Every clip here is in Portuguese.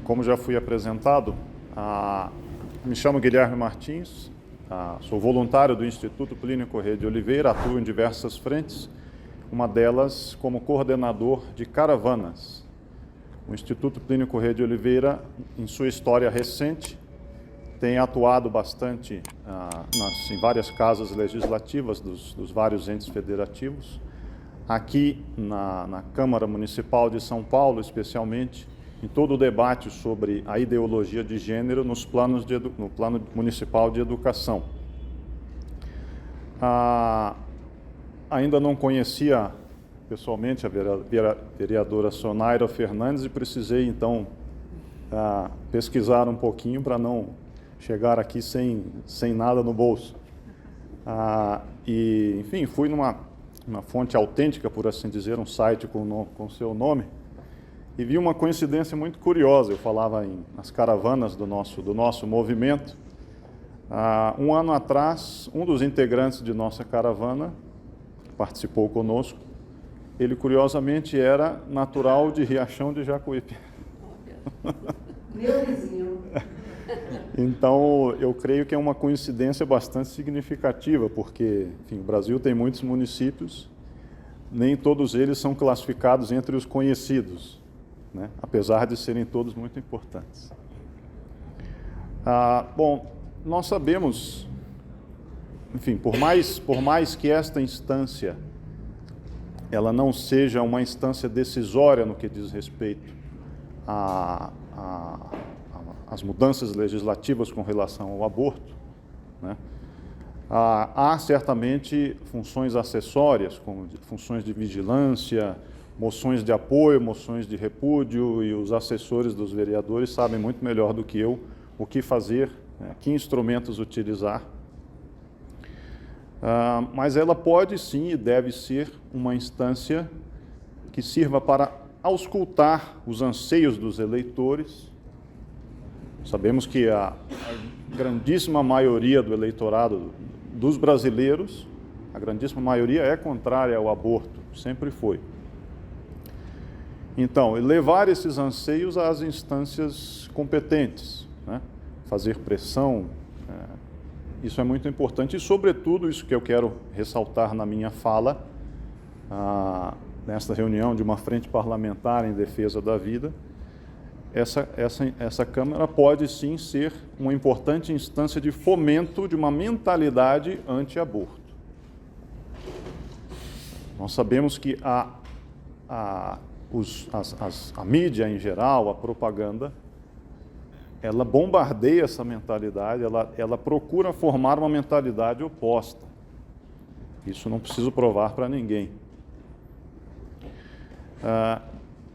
Como já fui apresentado, me chamo Guilherme Martins, sou voluntário do Instituto Plínio Corrêa de Oliveira, atuo em diversas frentes, uma delas como coordenador de caravanas. O Instituto Plínio Corrêa de Oliveira, em sua história recente, tem atuado bastante em várias casas legislativas dos vários entes federativos, aqui na Câmara Municipal de São Paulo, especialmente, em todo o debate sobre a ideologia de gênero no plano municipal de educação. Ainda não conhecia pessoalmente a vereadora Sonaira Fernandes e precisei, então, pesquisar um pouquinho para não chegar aqui sem nada no bolso. Enfim, fui numa fonte autêntica, por assim dizer, um site com seu nome, e vi uma coincidência muito curiosa. Eu falava nas caravanas do nosso movimento. Um ano atrás, um dos integrantes de nossa caravana participou conosco. Ele, curiosamente, era natural de Riachão de Jacuípe. Meu vizinho. Então, eu creio que é uma coincidência bastante significativa, porque, enfim, o Brasil tem muitos municípios, nem todos eles são classificados entre os conhecidos, né? Apesar de serem todos muito importantes. Bom, nós sabemos, enfim, por mais que esta instância ela não seja uma instância decisória no que diz respeito às mudanças legislativas com relação ao aborto, né? Há certamente funções acessórias, como funções de vigilância, moções de apoio, moções de repúdio, e os assessores dos vereadores sabem muito melhor do que eu o que fazer, né, que instrumentos utilizar. Mas ela pode sim e deve ser uma instância que sirva para auscultar os anseios dos eleitores. Sabemos que a grandíssima maioria do eleitorado dos brasileiros, a grandíssima maioria é contrária ao aborto, sempre foi. Então, levar esses anseios às instâncias competentes, né? Fazer pressão, isso é muito importante. E, sobretudo, isso que eu quero ressaltar na minha fala, nesta reunião de uma frente parlamentar em defesa da vida, essa Câmara pode sim ser uma importante instância de fomento de uma mentalidade anti-aborto. Nós sabemos que a mídia em geral, a propaganda, ela bombardeia essa mentalidade, ela procura formar uma mentalidade oposta. Isso não preciso provar para ninguém.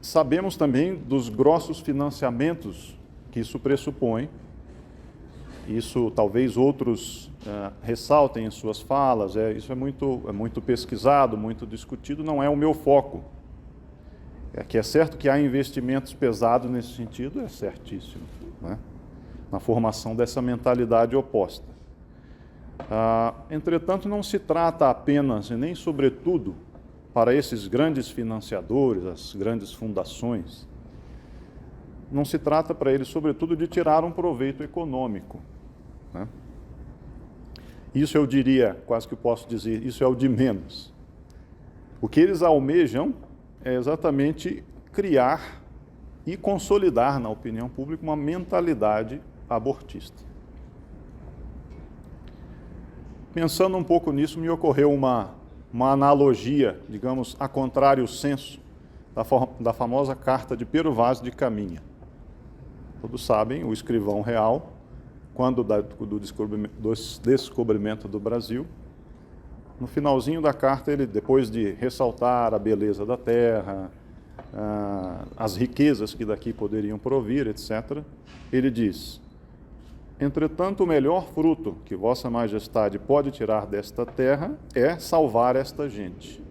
Sabemos também dos grossos financiamentos que isso pressupõe. Isso talvez outros ressaltem em suas falas. Isso é muito pesquisado, muito discutido, não é o meu foco. É certo que há investimentos pesados nesse sentido, é certíssimo, né? Na formação dessa mentalidade oposta. Entretanto, não se trata apenas, e nem sobretudo, para esses grandes financiadores, as grandes fundações, não se trata para eles, sobretudo, de tirar um proveito econômico, né? Isso eu diria, quase que posso dizer, isso é o de menos. O que eles almejam é exatamente criar e consolidar na opinião pública uma mentalidade abortista. Pensando um pouco nisso, me ocorreu uma analogia, digamos, a contrário senso, da famosa carta de Pero Vaz de Caminha. Todos sabem, o escrivão real, quando do descobrimento do Brasil, no finalzinho da carta, ele, depois de ressaltar a beleza da terra, as riquezas que daqui poderiam provir, etc., ele diz: entretanto, o melhor fruto que Vossa Majestade pode tirar desta terra é salvar esta gente.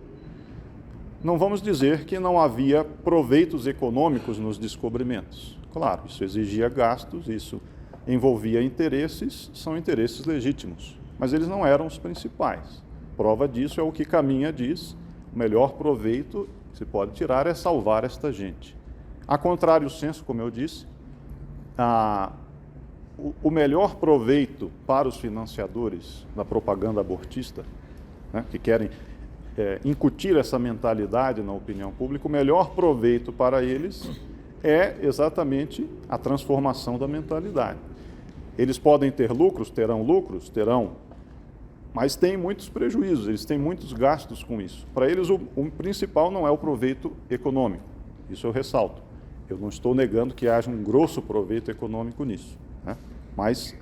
Não vamos dizer que não havia proveitos econômicos nos descobrimentos. Claro, isso exigia gastos, isso envolvia interesses, são interesses legítimos, mas eles não eram os principais. Prova disso é o que Caminha diz: o melhor proveito que se pode tirar é salvar esta gente. A contrário senso, como eu disse, O melhor proveito para os financiadores da propaganda abortista, né, que querem incutir essa mentalidade na opinião pública, o melhor proveito para eles é exatamente a transformação da mentalidade. Eles podem ter lucros, terão, mas têm muitos prejuízos, eles têm muitos gastos com isso. Para eles, o principal não é o proveito econômico, isso eu ressalto. Eu não estou negando que haja um grosso proveito econômico nisso, né? Mas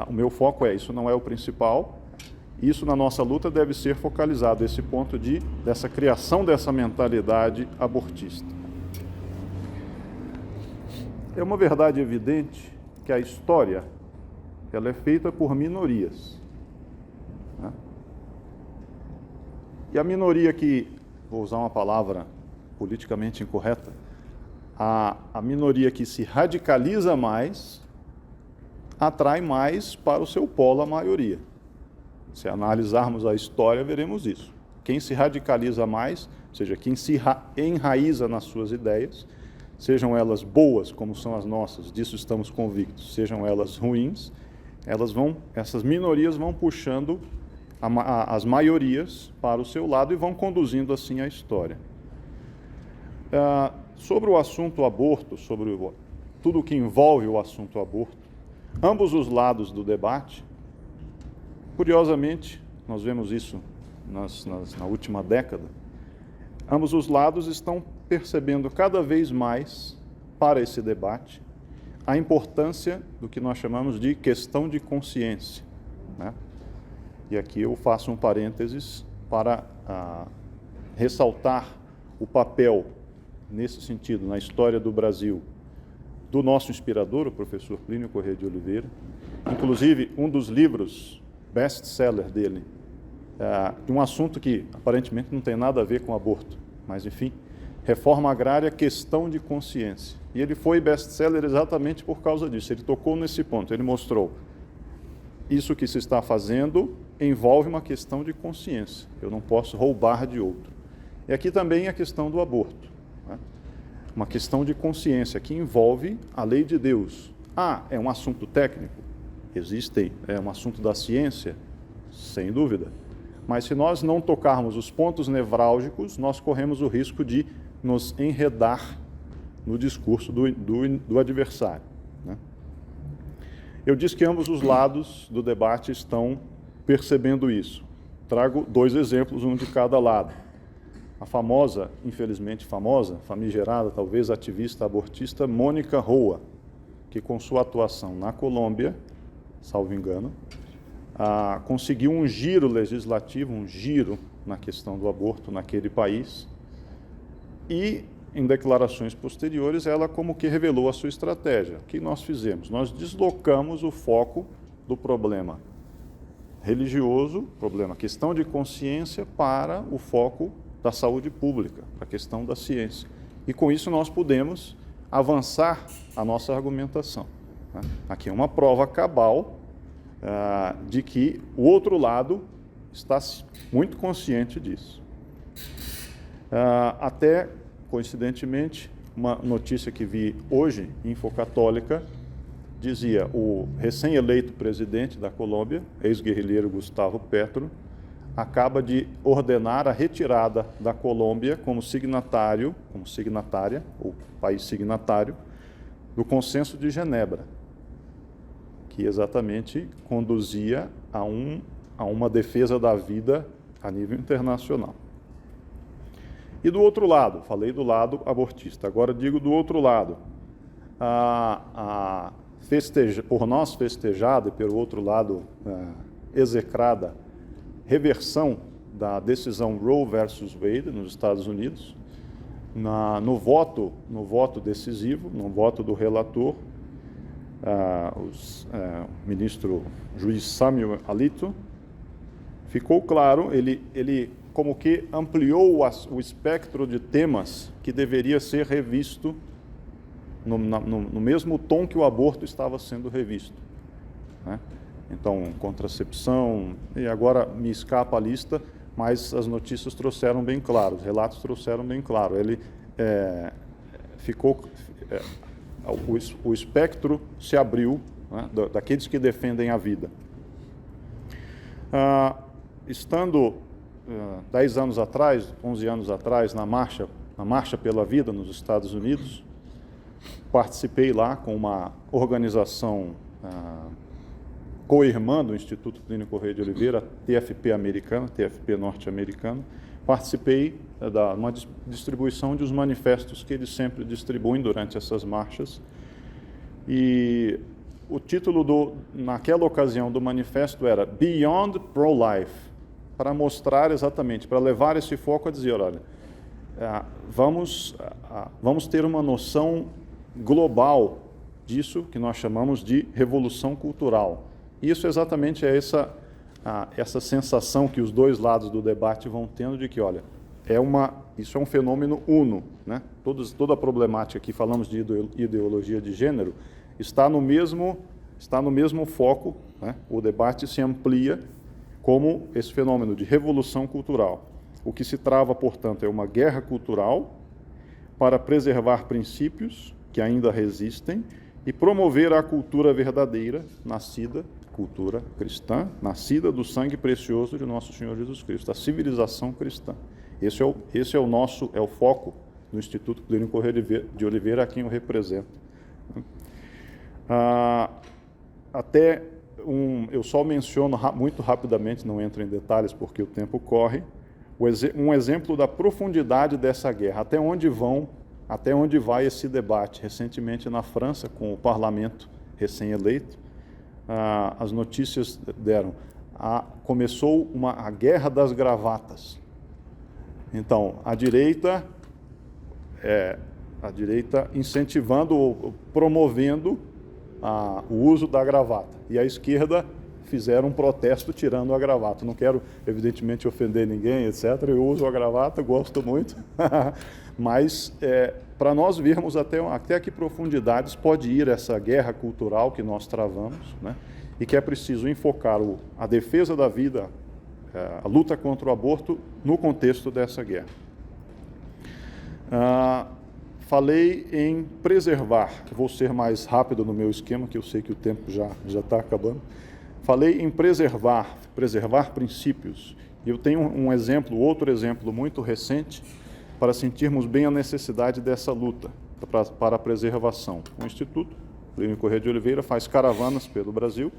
o meu foco isso não é o principal. Isso na nossa luta deve ser focalizado, esse ponto dessa criação dessa mentalidade abortista. É uma verdade evidente que a história ela é feita por minorias, né? E a minoria que, vou usar uma palavra politicamente incorreta, a minoria que se radicaliza mais, atrai mais para o seu polo a maioria. Se analisarmos a história, veremos isso. Quem se radicaliza mais, ou seja, quem se enraiza nas suas ideias, sejam elas boas, como são as nossas, disso estamos convictos, sejam elas ruins, essas minorias vão puxando as maiorias para o seu lado e vão conduzindo assim a história. Sobre o assunto aborto, sobre tudo que envolve o assunto aborto, ambos os lados do debate, curiosamente, nós vemos isso na última década, ambos os lados estão percebendo cada vez mais para esse debate a importância do que nós chamamos de questão de consciência, né? E aqui eu faço um parênteses para ressaltar o papel, nesse sentido, na história do Brasil, do nosso inspirador, o professor Plínio Corrêa de Oliveira. Inclusive, um dos livros best-seller dele, de um assunto que aparentemente não tem nada a ver com aborto, mas enfim, Reforma Agrária, Questão de Consciência. E ele foi best-seller exatamente por causa disso. Ele tocou nesse ponto, ele mostrou isso que se está fazendo envolve uma questão de consciência. Eu não posso roubar de outro. E aqui também a questão do aborto, né? Uma questão de consciência que envolve a lei de Deus. É um assunto técnico? É um assunto da ciência? Sem dúvida. Mas se nós não tocarmos os pontos nevrálgicos, nós corremos o risco de nos enredar no discurso do adversário, né? Eu disse que ambos os lados do debate estão percebendo isso. Trago 2 exemplos, um de cada lado. A famosa, infelizmente famosa, famigerada, talvez ativista abortista, Mônica Roa, que com sua atuação na Colômbia, salvo engano, conseguiu um giro legislativo, um giro na questão do aborto naquele país, e em declarações posteriores ela como que revelou a sua estratégia. O que nós fizemos? Nós deslocamos o foco do problema religioso, questão de consciência, para o foco da saúde pública, para a questão da ciência. E com isso nós podemos avançar a nossa argumentação, né? Aqui é uma prova cabal de que o outro lado está muito consciente disso. Até, coincidentemente, uma notícia que vi hoje, Infocatólica, dizia: o recém-eleito presidente da Colômbia, ex-guerrilheiro Gustavo Petro, acaba de ordenar a retirada da Colômbia como signatária, ou país signatário, do Consenso de Genebra, que exatamente conduzia a uma defesa da vida a nível internacional. E do outro lado, falei do lado abortista, agora digo do outro lado, por nós festejada e pelo outro lado execrada reversão da decisão Roe versus Wade nos Estados Unidos, no voto decisivo, no voto do relator, o ministro juiz Samuel Alito, ficou claro, ele como que ampliou o espectro de temas que deveria ser revisto no mesmo tom que o aborto estava sendo revisto, né? Então, contracepção, e agora me escapa a lista, mas as notícias trouxeram bem claro, os relatos trouxeram bem claro. Ele o espectro se abriu, né, daqueles que defendem a vida. Estando 10 anos atrás, 11 anos atrás, na Marcha pela Vida nos Estados Unidos, participei lá com uma organização co-irmã do Instituto Plínio Corrêa de Oliveira, TFP americana, TFP norte-americana. Participei de uma distribuição de os manifestos que eles sempre distribuem durante essas marchas. E o título naquela ocasião do manifesto era Beyond Pro-Life, para mostrar exatamente, para levar esse foco a dizer, olha, vamos ter uma noção global disso que nós chamamos de revolução cultural. Isso exatamente é essa sensação que os dois lados do debate vão tendo de que, olha, isso é um fenômeno uno, né? Toda a problemática que falamos de ideologia de gênero está no mesmo foco, né? O debate se amplia como esse fenômeno de revolução cultural. O que se trava, portanto, é uma guerra cultural para preservar princípios que ainda resistem e promover a cultura verdadeira, cultura cristã, nascida do sangue precioso de nosso Senhor Jesus Cristo, a civilização cristã. Esse é o foco do Instituto Plínio Corrêa de Oliveira, a quem eu represento. Eu só menciono muito rapidamente, não entro em detalhes porque o tempo corre, um exemplo da profundidade dessa guerra, até onde vai esse debate. Recentemente na França, com o parlamento recém-eleito, as notícias deram, começou a guerra das gravatas. Então, a direita incentivando, promovendo o uso da gravata, e a esquerda fizeram um protesto tirando a gravata. Não quero, evidentemente, ofender ninguém, etc. Eu uso a gravata, gosto muito, mas para nós vermos até que profundidades pode ir essa guerra cultural que nós travamos, né? E que é preciso enfocar a defesa da vida, a luta contra o aborto no contexto dessa guerra. Falei em preservar, vou ser mais rápido no meu esquema, que eu sei que o tempo já está acabando. Falei em preservar princípios. E eu tenho outro exemplo muito recente, para sentirmos bem a necessidade dessa luta para a preservação. O Instituto Plínio Corrêa de Oliveira faz caravanas pelo Brasil,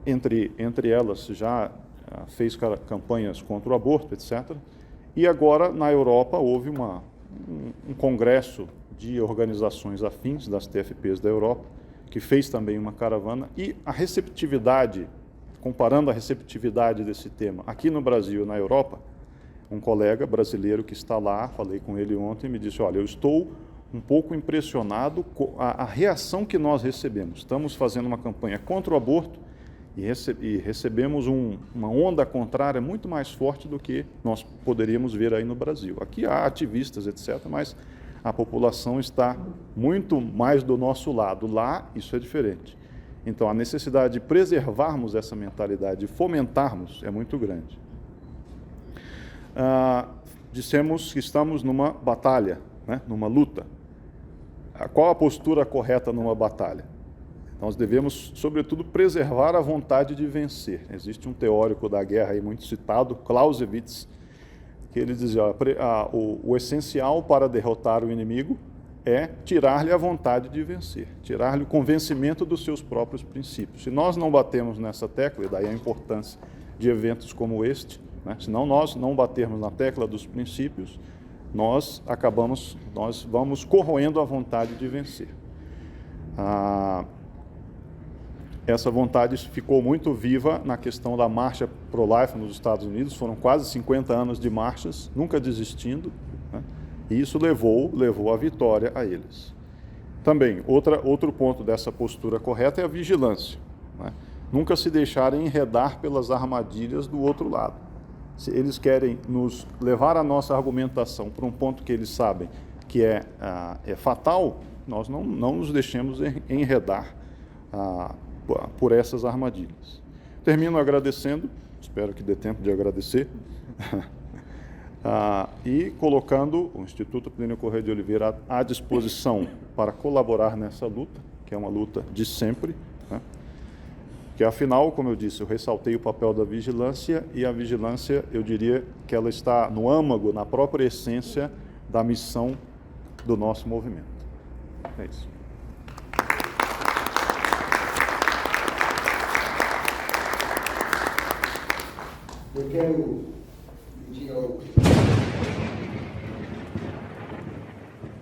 entre elas já fez campanhas contra o aborto, etc. E agora, na Europa, houve um congresso de organizações afins das TFPs da Europa, que fez também uma caravana, e a receptividade, comparando a receptividade desse tema aqui no Brasil e na Europa, um colega brasileiro que está lá, falei com ele ontem, me disse, olha, eu estou um pouco impressionado com a reação que nós recebemos. Estamos fazendo uma campanha contra o aborto e recebemos uma onda contrária muito mais forte do que nós poderíamos ver aí no Brasil. Aqui há ativistas, etc., mas a população está muito mais do nosso lado. Lá, isso é diferente. Então, a necessidade de preservarmos essa mentalidade, de fomentarmos, é muito grande. Dissemos que estamos numa batalha, né? Numa luta. Qual a postura correta numa batalha? Nós devemos, sobretudo, preservar a vontade de vencer. Existe um teórico da guerra aí muito citado, Clausewitz, que ele dizia, o essencial para derrotar o inimigo é tirar-lhe a vontade de vencer, tirar-lhe o convencimento dos seus próprios princípios. Se nós não batemos nessa tecla, e daí a importância de eventos como este, né? Se nós não batermos na tecla dos princípios, nós vamos corroendo a vontade de vencer. Essa vontade ficou muito viva na questão da marcha pro-life nos Estados Unidos, foram quase 50 anos de marchas, nunca desistindo, né? E isso levou a vitória a eles. Também, outro ponto dessa postura correta é a vigilância, né? Nunca se deixarem enredar pelas armadilhas do outro lado. Se eles querem nos levar a nossa argumentação para um ponto que eles sabem que é fatal, nós não nos deixemos enredar por essas armadilhas. Termino agradecendo, espero que dê tempo de agradecer, e colocando o Instituto Plínio Corrêa de Oliveira à disposição para colaborar nessa luta, que é uma luta de sempre, né? Que afinal, como eu disse, eu ressaltei o papel da vigilância, e a vigilância, eu diria que ela está no âmago, na própria essência da missão do nosso movimento. É isso. Eu quero pedir algo.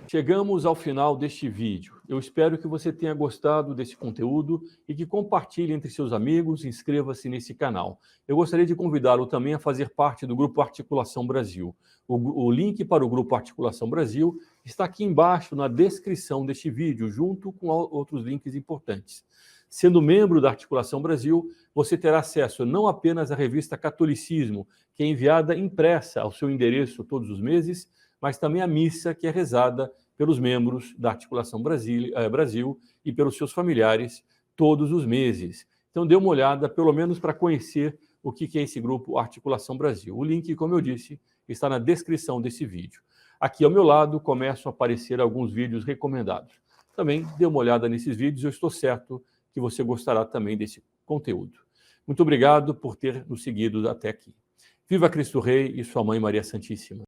Chegamos ao final deste vídeo. Eu espero que você tenha gostado desse conteúdo e que compartilhe entre seus amigos e inscreva-se nesse canal. Eu gostaria de convidá-lo também a fazer parte do Grupo Articulação Brasil. O link para o Grupo Articulação Brasil está aqui embaixo na descrição deste vídeo, junto com outros links importantes. Sendo membro da Articulação Brasil, você terá acesso não apenas à revista Catolicismo, que é enviada impressa ao seu endereço todos os meses, mas também a missa que é rezada pelos membros da Articulação Brasil e pelos seus familiares todos os meses. Então, dê uma olhada, pelo menos para conhecer o que é esse grupo Articulação Brasil. O link, como eu disse, está na descrição desse vídeo. Aqui ao meu lado começam a aparecer alguns vídeos recomendados. Também dê uma olhada nesses vídeos, eu estou certo que você gostará também desse conteúdo. Muito obrigado por ter nos seguido até aqui. Viva Cristo Rei e sua Mãe Maria Santíssima.